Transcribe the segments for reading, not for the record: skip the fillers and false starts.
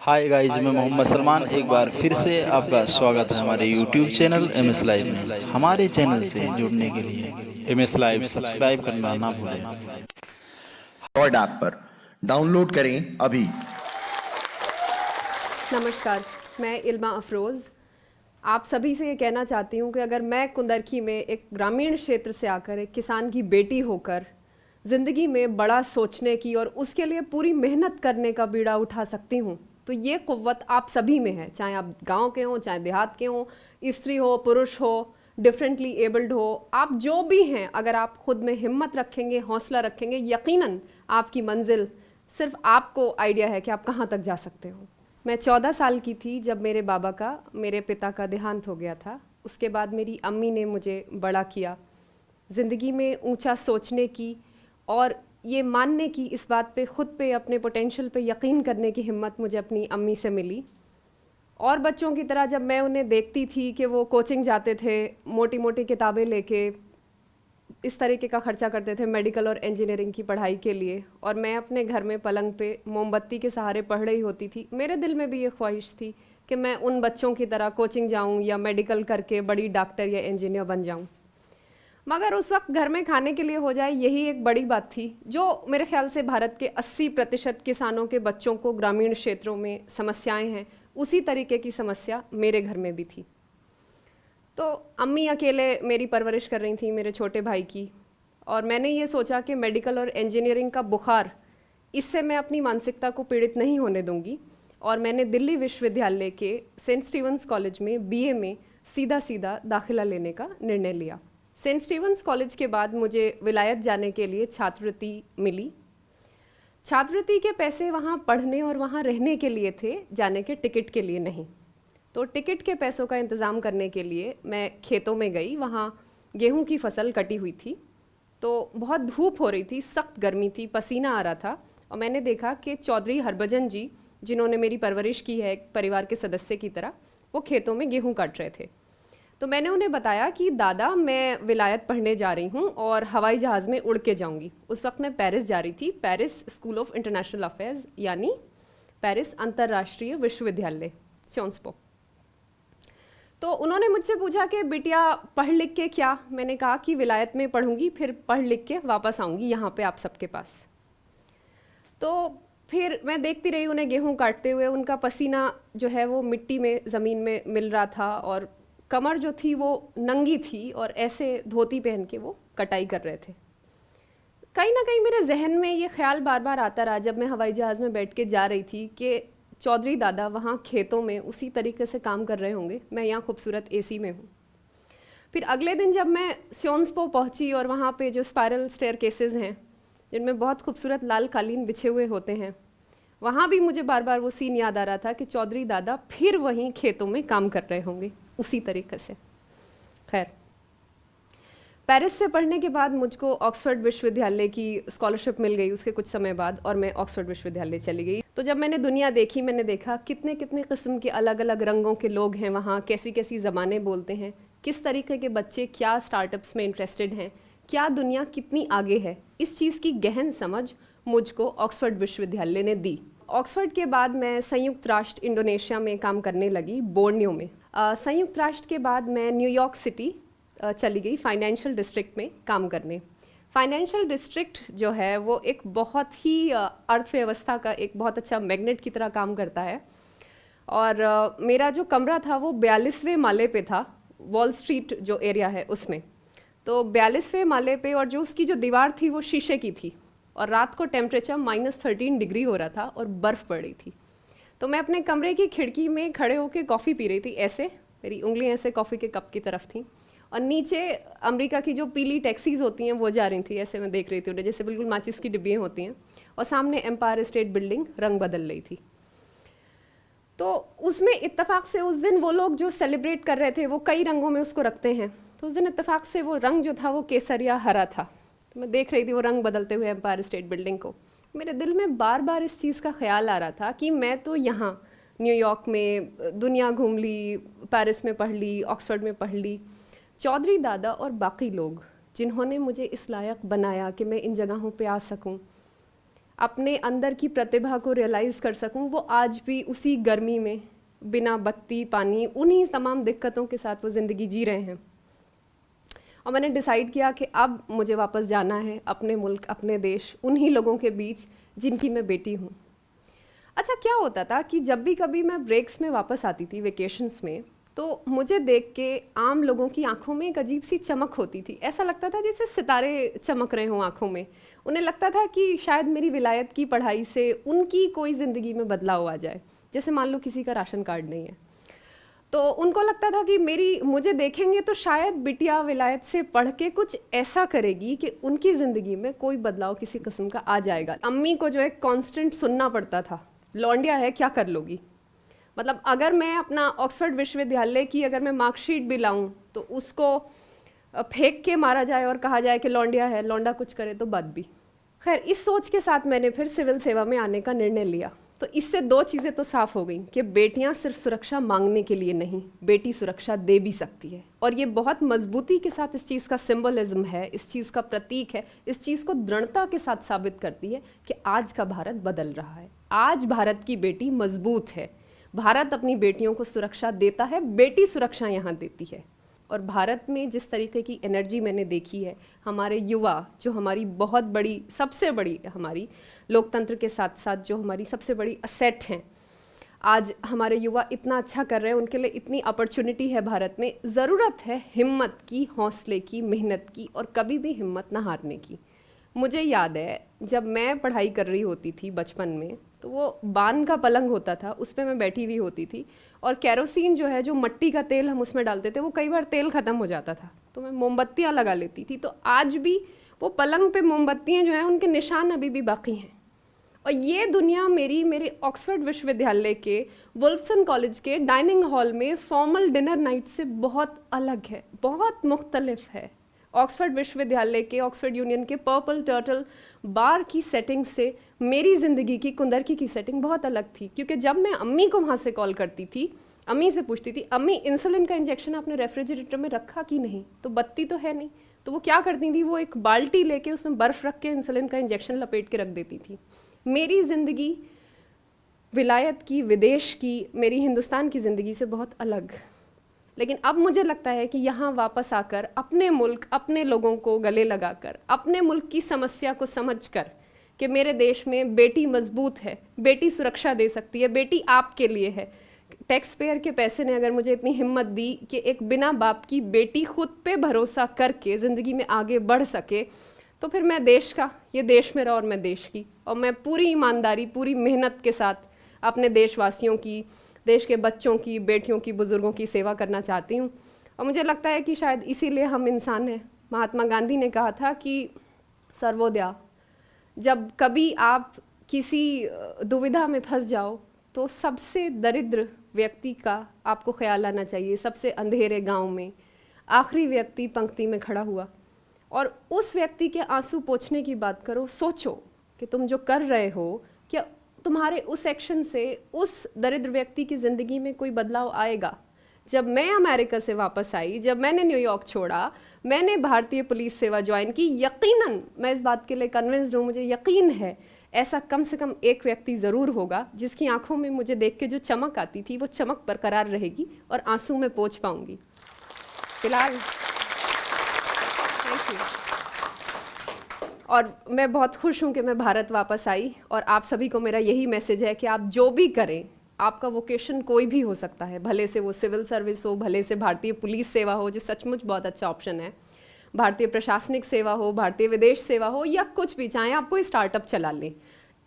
Hi guys, मैं मोहम्मद सलमान एक बार फिर से आपका स्वागत है हमारे YouTube channel M S live में। हमारे चैनल से जुड़ने के लिए एम एस लाइव सब्सक्राइब करना ना भूलें। और ऐप पर डाउनलोड करें अभी। नमस्कार, मैं इल्मा अफरोज़ आप सभी से ये कहना चाहती हूँ कि अगर मैं कुंदरखी में एक ग्रामीण क्षेत्र से आकर एक किसान की बेटी होकर ज़िंदगी में बड़ा सोचने की और उसके लिए पूरी मेहनत करने का बीड़ा उठा सकती हूँ, तो ये क़ुव्वत आप सभी में है। चाहे आप गांव के हों, चाहे देहात के हों, स्त्री हो, पुरुष हो, डिफरेंटली एबल्ड हो, आप जो भी हैं, अगर आप खुद में हिम्मत रखेंगे, हौसला रखेंगे, यकीनन आपकी मंजिल सिर्फ आपको आइडिया है कि आप कहाँ तक जा सकते हो। मैं 14 साल की थी जब मेरे पिता का देहांत हो गया था। उसके बाद मेरी अम्मी ने मुझे बड़ा किया, ज़िंदगी में ऊंचा सोचने की और ये मानने की, इस बात पे खुद पे, अपने पोटेंशियल पे यकीन करने की हिम्मत मुझे अपनी अम्मी से मिली। और बच्चों की तरह जब मैं उन्हें देखती थी कि वो कोचिंग जाते थे, मोटी मोटी किताबें लेके इस तरीके का खर्चा करते थे मेडिकल और इंजीनियरिंग की पढ़ाई के लिए, और मैं अपने घर में पलंग पे मोमबत्ती के सहारे पढ़ रही होती थी, मेरे दिल में भी ये ख्वाहिश थी कि मैं उन बच्चों की तरह कोचिंग जाऊं या मेडिकल करके बड़ी डॉक्टर या इंजीनियर बन जाऊं। मगर उस वक्त घर में खाने के लिए हो जाए, यही एक बड़ी बात थी जो मेरे ख्याल से भारत के 80% किसानों के बच्चों को ग्रामीण क्षेत्रों में समस्याएं हैं, उसी तरीके की समस्या मेरे घर में भी थी। तो अम्मी अकेले मेरी परवरिश कर रही थी मेरे छोटे भाई की, और मैंने ये सोचा कि मेडिकल और इंजीनियरिंग का बुखार, इससे मैं अपनी मानसिकता को पीड़ित नहीं होने दूंगी, और मैंने दिल्ली विश्वविद्यालय के सेंट स्टीवंस कॉलेज में बीए में सीधा दाखिला लेने का निर्णय लिया। सेंट स्टीवंस कॉलेज के बाद मुझे विलायत जाने के लिए छात्रवृत्ति मिली। छात्रवृत्ति के पैसे वहाँ पढ़ने और वहाँ रहने के लिए थे, जाने के टिकट के लिए नहीं। तो टिकट के पैसों का इंतज़ाम करने के लिए मैं खेतों में गई। वहाँ गेहूं की फसल कटी हुई थी, तो बहुत धूप हो रही थी, सख्त गर्मी थी, पसीना आ रहा था, और मैंने देखा कि चौधरी हरभजन जी, जिन्होंने मेरी परवरिश की है एक परिवार के सदस्य की तरह, वो खेतों में गेहूं काट रहे थे। तो मैंने उन्हें बताया कि दादा, मैं विलायत पढ़ने जा रही हूँ और हवाई जहाज़ में उड़ के जाऊँगी। उस वक्त मैं पेरिस जा रही थी, Paris school of international affairs, यानी पेरिस अंतर्राष्ट्रीय विश्वविद्यालय, सियोंस पो। तो उन्होंने मुझसे पूछा कि बिटिया पढ़ लिख के क्या? मैंने कहा कि विलायत में पढ़ूंगी, फिर पढ़ लिख के वापस आऊँगी यहाँ पे आप सबके पास। तो फिर मैं देखती रही उन्हें गेहूं काटते हुए। उनका पसीना जो है वो मिट्टी में, ज़मीन में मिल रहा था, और कमर जो थी वो नंगी थी, और ऐसे धोती पहन के वो कटाई कर रहे थे। कहीं ना कहीं मेरे जहन में ये ख्याल बार बार आता रहा जब मैं हवाई जहाज़ में बैठ के जा रही थी कि चौधरी दादा वहाँ खेतों में उसी तरीके से काम कर रहे होंगे, मैं यहाँ खूबसूरत एसी में हूँ। फिर अगले दिन जब मैं सियोंस पो पहुँची, और वहाँ पे जो स्पायरल स्टेयरकेसेस हैं जिनमें बहुत खूबसूरत लाल कालीन बिछे हुए होते हैं, वहाँ भी मुझे बार बार वो सीन याद आ रहा था कि चौधरी दादा फिर वहीं खेतों में काम कर रहे होंगे उसी तरीके से। खैर, पेरिस से पढ़ने के बाद मुझको ऑक्सफोर्ड विश्वविद्यालय की स्कॉलरशिप मिल गई उसके कुछ समय बाद, और मैं ऑक्सफोर्ड विश्वविद्यालय चली गई। तो जब मैंने दुनिया देखी, मैंने देखा कितने कितने किस्म के अलग अलग रंगों के लोग हैं वहाँ, कैसी कैसी ज़बानें बोलते हैं, किस तरीके के बच्चे क्या स्टार्टअप्स में इंटरेस्टेड हैं, क्या दुनिया कितनी आगे है। इस चीज़ की गहन समझ मुझको ऑक्सफोर्ड विश्वविद्यालय ने दी। ऑक्सफोर्ड के बाद मैं संयुक्त राष्ट्र इंडोनेशिया में काम करने लगी, बोर्नियो में। संयुक्त राष्ट्र के बाद मैं न्यूयॉर्क सिटी चली गई, फाइनेंशियल डिस्ट्रिक्ट में काम करने। फाइनेंशियल डिस्ट्रिक्ट जो है वो एक बहुत ही अर्थव्यवस्था का एक बहुत अच्छा मैग्नेट की तरह काम करता है, और मेरा जो कमरा था वो 42वें माले पे था, वॉल स्ट्रीट जो एरिया है उसमें। तो 42वें माले पे, और जो उसकी जो दीवार थी वो शीशे की थी, और रात को टेम्परेचर -13 डिग्री हो रहा था और बर्फ़ पड़ रही थी। तो मैं अपने कमरे की खिड़की में खड़े होकर कॉफ़ी पी रही थी, ऐसे मेरी उंगलियां ऐसे कॉफ़ी के कप की तरफ थी, और नीचे अमेरिका की जो पीली टैक्सीज होती हैं वो जा रही थी, ऐसे मैं देख रही थी उन्हें, जैसे बिल्कुल माचिस की डिब्बियाँ होती हैं, और सामने एम्पायर स्टेट बिल्डिंग रंग बदल रही थी। तो उसमें इत्तेफाक से उस दिन वो लोग जो सेलिब्रेट कर रहे थे वो कई रंगों में उसको रखते हैं, तो उस दिन इत्तेफाक से वो रंग जो था वो केसरिया हरा था। तो मैं देख रही थी वो रंग बदलते हुए एम्पायर स्टेट बिल्डिंग को। मेरे दिल में बार बार इस चीज़ का ख्याल आ रहा था कि मैं तो यहाँ न्यूयॉर्क में दुनिया घूम ली, पेरिस में पढ़ ली, ऑक्सफोर्ड में पढ़ ली, चौधरी दादा और बाकी लोग जिन्होंने मुझे इस लायक बनाया कि मैं इन जगहों पे आ सकूं, अपने अंदर की प्रतिभा को रियलाइज़ कर सकूं, वो आज भी उसी गर्मी में बिना बत्ती पानी उन्हीं तमाम दिक्कतों के साथ वो ज़िंदगी जी रहे हैं। और मैंने डिसाइड किया कि अब मुझे वापस जाना है अपने मुल्क, अपने देश, उन्हीं लोगों के बीच जिनकी मैं बेटी हूँ। अच्छा, क्या होता था कि जब भी कभी मैं ब्रेक्स में वापस आती थी वेकेशंस में, तो मुझे देख के आम लोगों की आंखों में एक अजीब सी चमक होती थी। ऐसा लगता था जैसे सितारे चमक रहे हों आंखों में। उन्हें लगता था कि शायद मेरी विलायत की पढ़ाई से उनकी कोई ज़िंदगी में बदलाव आ जाए। जैसे मान लो किसी का राशन कार्ड नहीं है, तो उनको लगता था कि मुझे देखेंगे तो शायद बिटिया विलायत से पढ़ के कुछ ऐसा करेगी कि उनकी ज़िंदगी में कोई बदलाव किसी किस्म का आ जाएगा। अम्मी को जो है कांस्टेंट सुनना पड़ता था, लौंडिया है क्या कर लोगी। मतलब अगर मैं अपना ऑक्सफोर्ड विश्वविद्यालय की अगर मैं मार्कशीट भी लाऊं तो उसको फेंक के मारा जाए और कहा जाए कि लौंडिया है, लौंडा कुछ करे तो बात भी। खैर, इस सोच के साथ मैंने फिर सिविल सेवा में आने का निर्णय लिया। तो इससे दो चीज़ें तो साफ हो गई कि बेटियां सिर्फ सुरक्षा मांगने के लिए नहीं, बेटी सुरक्षा दे भी सकती है। और ये बहुत मजबूती के साथ इस चीज़ का सिंबलिज्म है, इस चीज़ का प्रतीक है, इस चीज़ को दृढ़ता के साथ साबित करती है कि आज का भारत बदल रहा है। आज भारत की बेटी मजबूत है, भारत अपनी बेटियों को सुरक्षा देता है, बेटी सुरक्षा यहाँ देती है। और भारत में जिस तरीके की एनर्जी मैंने देखी है, हमारे युवा जो हमारी बहुत बड़ी, सबसे बड़ी हमारी लोकतंत्र के साथ साथ जो हमारी सबसे बड़ी असेट हैं, आज हमारे युवा इतना अच्छा कर रहे हैं, उनके लिए इतनी अपॉर्चुनिटी है भारत में। ज़रूरत है हिम्मत की, हौसले की, मेहनत की और कभी भी हिम्मत ना हारने की। मुझे याद है जब मैं पढ़ाई कर रही होती थी बचपन में, तो वो बान का पलंग होता था, उस पर मैं बैठी हुई होती थी और कैरोसिन जो है, जो मट्टी का तेल हम उसमें डालते थे, वो कई बार तेल ख़त्म हो जाता था तो मैं मोमबत्तियाँ लगा लेती थी। तो आज भी वो पलंग पे मोमबत्तियाँ जो हैं उनके निशान अभी भी बाकी हैं। और ये दुनिया मेरे ऑक्सफोर्ड विश्वविद्यालय के वुल्फसन कॉलेज के डाइनिंग हॉल में फॉर्मल डिनर नाइट से बहुत अलग है, बहुत मुख्तलिफ है। ऑक्सफोर्ड विश्वविद्यालय के, ऑक्सफोर्ड यूनियन के पर्पल टर्टल बार की सेटिंग से मेरी ज़िंदगी की कुंदरकी की सेटिंग बहुत अलग थी। क्योंकि जब मैं अम्मी को वहाँ से कॉल करती थी, अम्मी से पूछती थी, अम्मी इंसुलिन का इंजेक्शन आपने रेफ्रिजरेटर में रखा कि नहीं, तो बत्ती तो है नहीं, तो वो क्या करती थी, वो एक बाल्टी लेके उसमें बर्फ़ रख के इंसुलिन का इंजेक्शन लपेट के रख देती थी। मेरी ज़िंदगी विलायत की, विदेश की, मेरी हिंदुस्तान की ज़िंदगी से बहुत अलग। लेकिन अब मुझे लगता है कि यहाँ वापस आकर अपने मुल्क, अपने लोगों को गले लगाकर, अपने मुल्क की समस्या को समझकर कि मेरे देश में बेटी मजबूत है, बेटी सुरक्षा दे सकती है, बेटी आपके लिए है। टैक्स पेयर के पैसे ने अगर मुझे इतनी हिम्मत दी कि एक बिना बाप की बेटी खुद पे भरोसा करके ज़िंदगी में आगे बढ़ सके, तो फिर मैं देश का, ये देश मेरा और मैं देश की, और मैं पूरी ईमानदारी, पूरी मेहनत के साथ अपने देशवासियों की, देश के बच्चों की, बेटियों की, बुज़ुर्गों की सेवा करना चाहती हूँ। और मुझे लगता है कि शायद इसीलिए हम इंसान हैं। महात्मा गांधी ने कहा था कि सर्वोदया, जब कभी आप किसी दुविधा में फंस जाओ तो सबसे दरिद्र व्यक्ति का आपको ख्याल आना चाहिए। सबसे अंधेरे गांव में आखिरी व्यक्ति पंक्ति में खड़ा हुआ और उस व्यक्ति के आंसू पोंछने की बात करो। सोचो कि तुम जो कर रहे हो, क्या तुम्हारे उस एक्शन से उस दरिद्र व्यक्ति की ज़िंदगी में कोई बदलाव आएगा। जब मैं अमेरिका से वापस आई, जब मैंने न्यूयॉर्क छोड़ा, मैंने भारतीय पुलिस सेवा ज्वाइन की, यकीनन मैं इस बात के लिए कन्विंस्ड हूँ, मुझे यकीन है ऐसा कम से कम एक व्यक्ति ज़रूर होगा जिसकी आंखों में मुझे देख के जो चमक आती थी वो चमक बरकरार रहेगी और आंसू में पोंछ पाऊंगी। फिलहाल थैंक यू। और मैं बहुत खुश हूँ कि मैं भारत वापस आई और आप सभी को मेरा यही मैसेज है कि आप जो भी करें, आपका वोकेशन कोई भी हो सकता है, भले से वो सिविल सर्विस हो, भले से भारतीय पुलिस सेवा हो जो सचमुच बहुत अच्छा ऑप्शन है, भारतीय प्रशासनिक सेवा हो, भारतीय विदेश सेवा हो, या कुछ भी, चाहे आप कोई स्टार्टअप चला लें।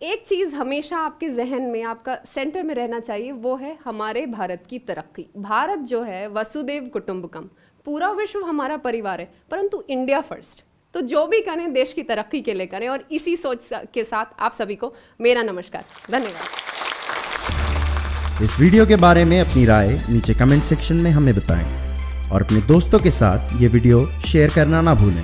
एक चीज़ हमेशा आपके जहन में, आपका सेंटर में रहना चाहिए, वो है हमारे भारत की तरक्की। भारत जो है वसुदेव कुटुंबकम, पूरा विश्व हमारा परिवार है, परंतु इंडिया फर्स्ट। तो जो भी करें देश की तरक्की के लिए करें। और इसी सोच के साथ आप सभी को मेरा नमस्कार, धन्यवाद। इस वीडियो के बारे में अपनी राय नीचे कमेंट सेक्शन में हमें बताएं और अपने दोस्तों के साथ ये वीडियो शेयर करना ना भूलें।